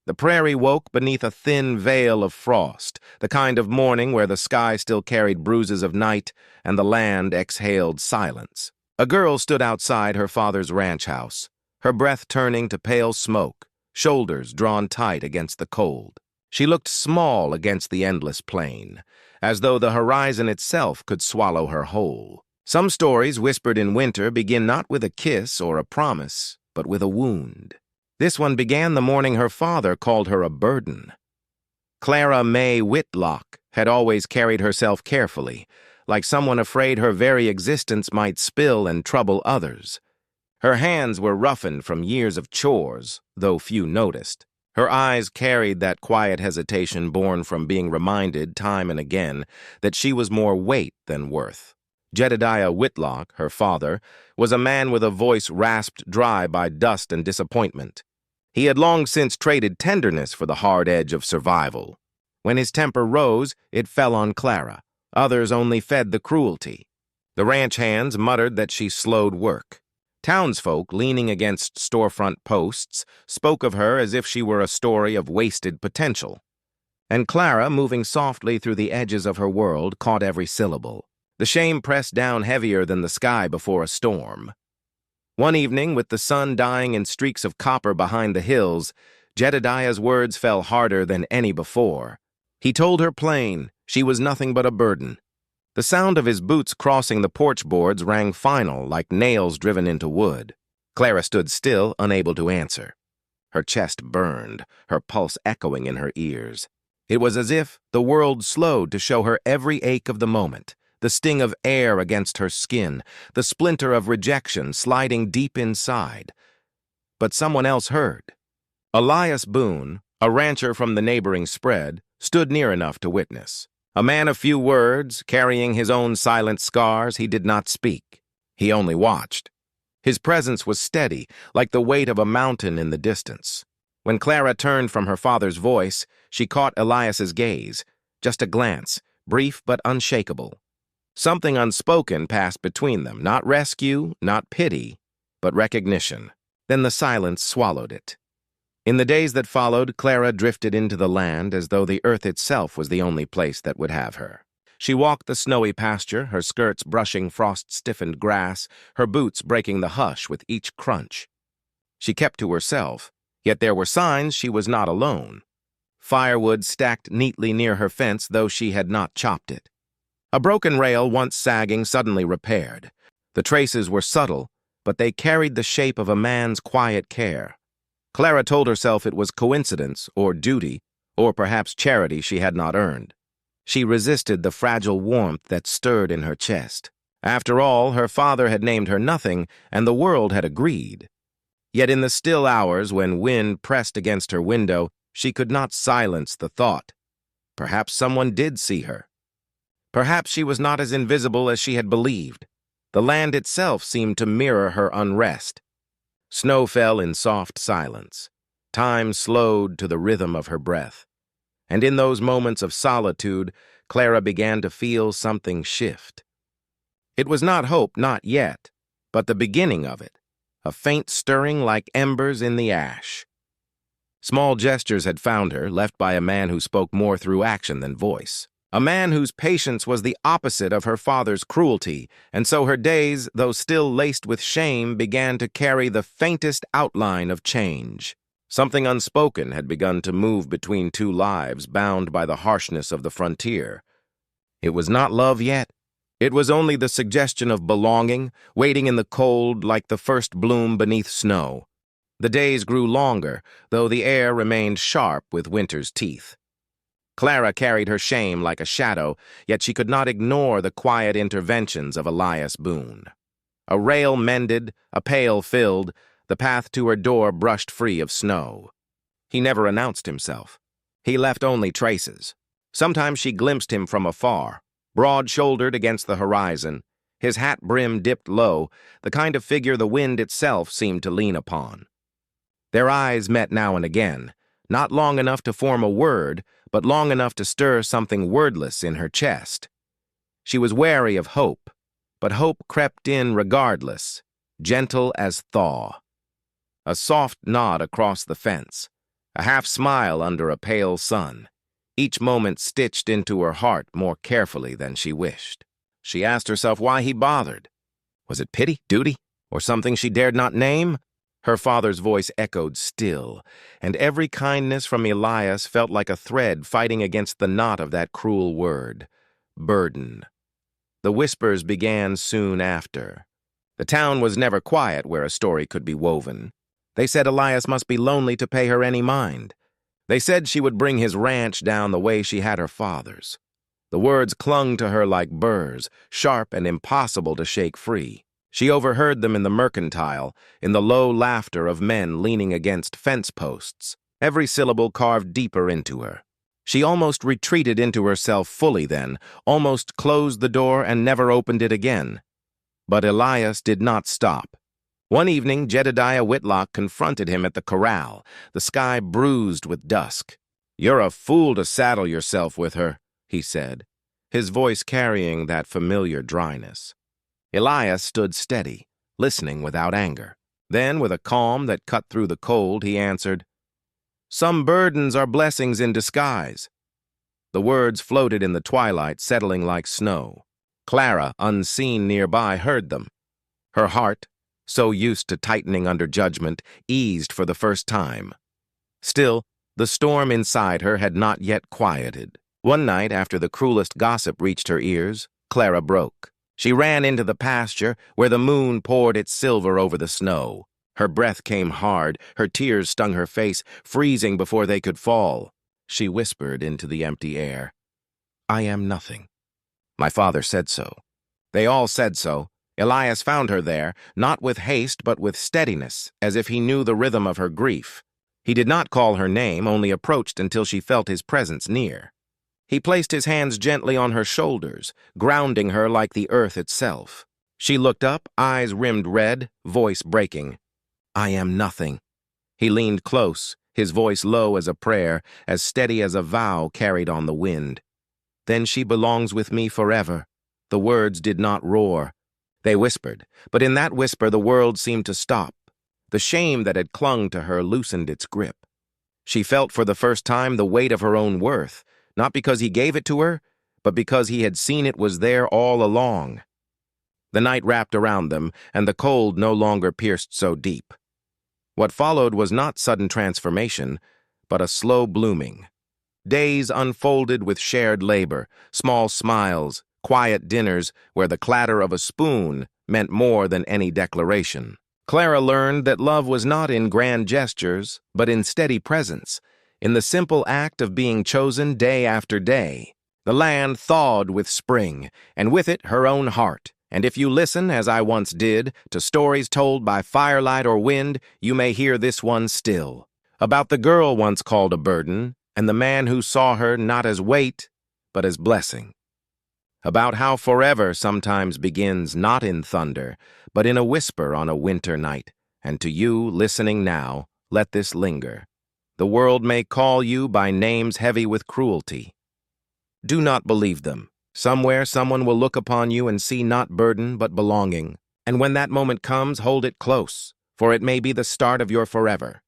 The prairie woke beneath a thin veil of frost, the kind of morning where the sky still carried bruises of night and the land exhaled silence. A girl stood outside her father's ranch house, her breath turning to pale smoke, shoulders drawn tight against the cold. She looked small against the endless plain, as though the horizon itself could swallow her whole. Some stories whispered in winter begin not with a kiss or a promise, but with a wound. This one began the morning her father called her a burden. Clara May Whitlock had always carried herself carefully, like someone afraid her very existence might spill and trouble others. Her hands were roughened from years of chores, though few noticed. Her eyes carried that quiet hesitation born from being reminded time and again that she was more weight than worth. Jedediah Whitlock, her father, was a man with a voice rasped dry by dust and disappointment. He had long since traded tenderness for the hard edge of survival. When his temper rose, it fell on Clara. Others only fed the cruelty. The ranch hands muttered that she slowed work. Townsfolk, leaning against storefront posts, spoke of her as if she were a story of wasted potential. And Clara, moving softly through the edges of her world, caught every syllable. The shame pressed down heavier than the sky before a storm. One evening, with the sun dying in streaks of copper behind the hills, Jedediah's words fell harder than any before. He told her plain she was nothing but a burden. The sound of his boots crossing the porch boards rang final, like nails driven into wood. Clara stood still, unable to answer. Her chest burned, her pulse echoing in her ears. It was as if the world slowed to show her every ache of the moment, the sting of air against her skin, the splinter of rejection sliding deep inside. But someone else heard. Elias Boone, a rancher from the neighboring spread, stood near enough to witness. A man of few words, carrying his own silent scars, he did not speak. He only watched. His presence was steady, like the weight of a mountain in the distance. When Clara turned from her father's voice, she caught Elias's gaze. Just a glance, brief but unshakable. Something unspoken passed between them, not rescue, not pity, but recognition. Then the silence swallowed it. In the days that followed, Clara drifted into the land as though the earth itself was the only place that would have her. She walked the snowy pasture, her skirts brushing frost-stiffened grass, her boots breaking the hush with each crunch. She kept to herself, yet there were signs she was not alone. Firewood stacked neatly near her fence, though she had not chopped it. A broken rail, once sagging, suddenly repaired. The traces were subtle, but they carried the shape of a man's quiet care. Clara told herself it was coincidence or duty, or perhaps charity she had not earned. She resisted the fragile warmth that stirred in her chest. After all, her father had named her nothing, and the world had agreed. Yet in the still hours when wind pressed against her window, she could not silence the thought. Perhaps someone did see her. Perhaps she was not as invisible as she had believed. The land itself seemed to mirror her unrest. Snow fell in soft silence. Time slowed to the rhythm of her breath. And in those moments of solitude, Clara began to feel something shift. It was not hope, not yet, but the beginning of it, a faint stirring like embers in the ash. Small gestures had found her, left by a man who spoke more through action than voice. A man whose patience was the opposite of her father's cruelty, and so her days, though still laced with shame, began to carry the faintest outline of change. Something unspoken had begun to move between two lives bound by the harshness of the frontier. It was not love yet. It was only the suggestion of belonging, waiting in the cold like the first bloom beneath snow. The days grew longer, though the air remained sharp with winter's teeth. Clara carried her shame like a shadow, yet she could not ignore the quiet interventions of Elias Boone. A rail mended, a pail filled, the path to her door brushed free of snow. He never announced himself. He left only traces. Sometimes she glimpsed him from afar, broad-shouldered against the horizon, his hat brim dipped low, the kind of figure the wind itself seemed to lean upon. Their eyes met now and again, not long enough to form a word, but long enough to stir something wordless in her chest. She was wary of hope, but hope crept in regardless, gentle as thaw. A soft nod across the fence, a half-smile under a pale sun, each moment stitched into her heart more carefully than she wished. She asked herself why he bothered. Was it pity, duty, or something she dared not name? Her father's voice echoed still, and every kindness from Elias felt like a thread fighting against the knot of that cruel word, burden. The whispers began soon after. The town was never quiet where a story could be woven. They said Elias must be lonely to pay her any mind. They said she would bring his ranch down the way she had her father's. The words clung to her like burrs, sharp and impossible to shake free. She overheard them in the mercantile, in the low laughter of men leaning against fence posts, every syllable carved deeper into her. She almost retreated into herself fully then, almost closed the door and never opened it again. But Elias did not stop. One evening, Jedediah Whitlock confronted him at the corral, the sky bruised with dusk. "You're a fool to saddle yourself with her," he said, his voice carrying that familiar dryness. Elias stood steady, listening without anger. Then, with a calm that cut through the cold, he answered, "Some burdens are blessings in disguise." The words floated in the twilight, settling like snow. Clara, unseen nearby, heard them. Her heart, so used to tightening under judgment, eased for the first time. Still, the storm inside her had not yet quieted. One night, after the cruelest gossip reached her ears, Clara broke. She ran into the pasture, where the moon poured its silver over the snow. Her breath came hard, her tears stung her face, freezing before they could fall. She whispered into the empty air, "I am nothing. My father said so." They all said so. Elias found her there, not with haste but with steadiness, as if he knew the rhythm of her grief. He did not call her name, only approached until she felt his presence near. He placed his hands gently on her shoulders, grounding her like the earth itself. She looked up, eyes rimmed red, voice breaking. "I am nothing." He leaned close, his voice low as a prayer, as steady as a vow carried on the wind. "Then she belongs with me forever." The words did not roar. They whispered, but in that whisper the world seemed to stop. The shame that had clung to her loosened its grip. She felt for the first time the weight of her own worth, not because he gave it to her, but because he had seen it was there all along. The night wrapped around them, and the cold no longer pierced so deep. What followed was not sudden transformation, but a slow blooming. Days unfolded with shared labor, small smiles, quiet dinners where the clatter of a spoon meant more than any declaration. Clara learned that love was not in grand gestures, but in steady presence, in the simple act of being chosen day after day. The land thawed with spring, and with it her own heart. And if you listen, as I once did, to stories told by firelight or wind, you may hear this one still. About the girl once called a burden, and the man who saw her not as weight, but as blessing. About how forever sometimes begins not in thunder, but in a whisper on a winter night. And to you, listening now, let this linger. The world may call you by names heavy with cruelty. Do not believe them. Somewhere someone will look upon you and see not burden but belonging. And when that moment comes, hold it close, for it may be the start of your forever.